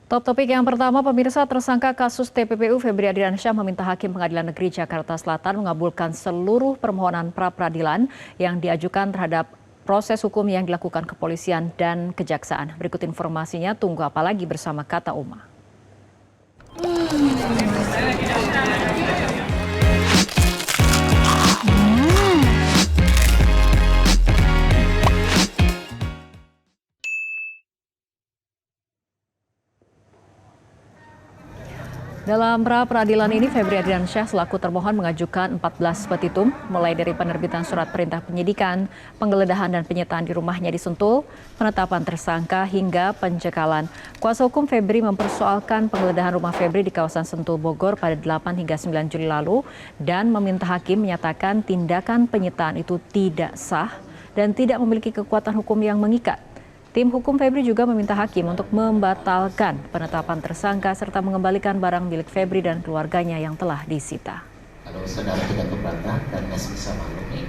Top topik yang pertama, pemirsa, tersangka kasus TPPU Febri Ardiansyah meminta Hakim Pengadilan Negeri Jakarta Selatan mengabulkan seluruh permohonan pra-peradilan yang diajukan terhadap proses hukum yang dilakukan kepolisian dan kejaksaan. Berikut informasinya, tunggu apa lagi bersama Kata Uma. Dalam pra-peradilan ini, Febri Ardiansyah selaku termohon mengajukan 14 petitum, mulai dari penerbitan surat perintah penyidikan, penggeledahan dan penyitaan di rumahnya di Sentul, penetapan tersangka hingga pencekalan. Kuasa hukum Febri mempersoalkan penggeledahan rumah Febri di kawasan Sentul Bogor pada 8 hingga 9 Juli lalu dan meminta hakim menyatakan tindakan penyitaan itu tidak sah dan tidak memiliki kekuatan hukum yang mengikat. Tim hukum Febri juga meminta hakim untuk membatalkan penetapan tersangka serta mengembalikan barang milik Febri dan keluarganya yang telah disita. Kalau saudara tidak keberatan dan bisa maklumi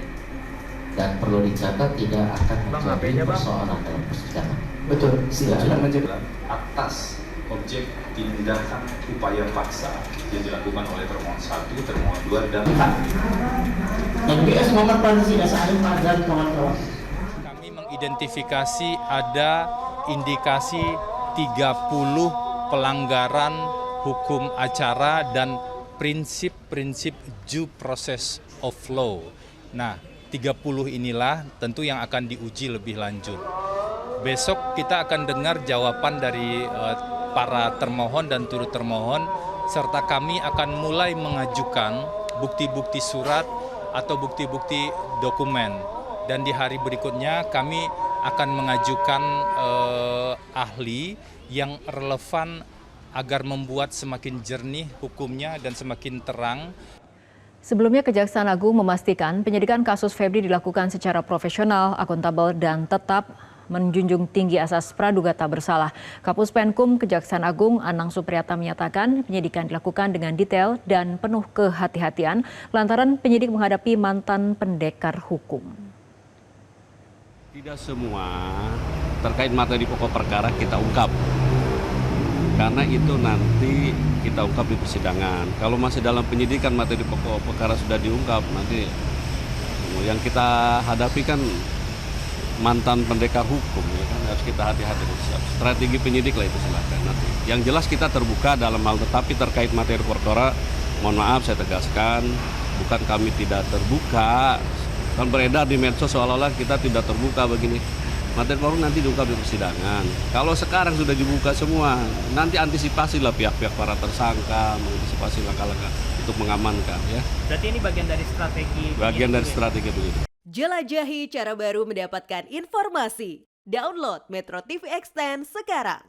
dan perlu dicatat tidak akan menjadi persoalan dalam persidangan. Betul, sudah menjadi atas objek tindakan upaya paksa yang dilakukan oleh termohon 1, termohon 2 dan 4. NPS Muhammad Pansi Salim dan kawan-kawan. Identifikasi ada indikasi 30 pelanggaran hukum acara dan prinsip-prinsip due process of law. Nah, 30 inilah tentu yang akan diuji lebih lanjut. Besok kita akan dengar jawaban dari para termohon dan turut termohon, serta kami akan mulai mengajukan bukti-bukti surat atau bukti-bukti dokumen. Dan di hari berikutnya kami akan mengajukan ahli yang relevan agar membuat semakin jernih hukumnya dan semakin terang. Sebelumnya, Kejaksaan Agung memastikan penyidikan kasus Febri dilakukan secara profesional, akuntabel, dan tetap menjunjung tinggi asas praduga tak bersalah. Kapus Penkum Kejaksaan Agung Anang Supriyatna menyatakan penyidikan dilakukan dengan detail dan penuh kehati-hatian lantaran penyidik menghadapi mantan pendekar hukum. Tidak semua terkait materi pokok perkara kita ungkap, karena itu nanti kita ungkap di persidangan. Kalau masih dalam penyidikan materi pokok perkara sudah diungkap, nanti yang kita hadapi kan mantan pendekar hukum, ya kan, harus kita hati-hati. Strategi penyidik lah itu, silakan nanti. Yang jelas kita terbuka dalam hal, tetapi terkait materi perkara, mohon maaf saya tegaskan, bukan kami tidak terbuka. Kan beredar di medsos seolah-olah kita tidak terbuka begini. Materi baru nanti diungkap di persidangan. Kalau sekarang sudah dibuka semua, nanti antisipasilah pihak-pihak para tersangka, mengantisipasi langkah-langkah untuk mengamankan, ya. Berarti ini bagian dari strategi. Bagian dari strategi begitu. Jelajahi cara baru mendapatkan informasi. Download Metro TV Extend sekarang.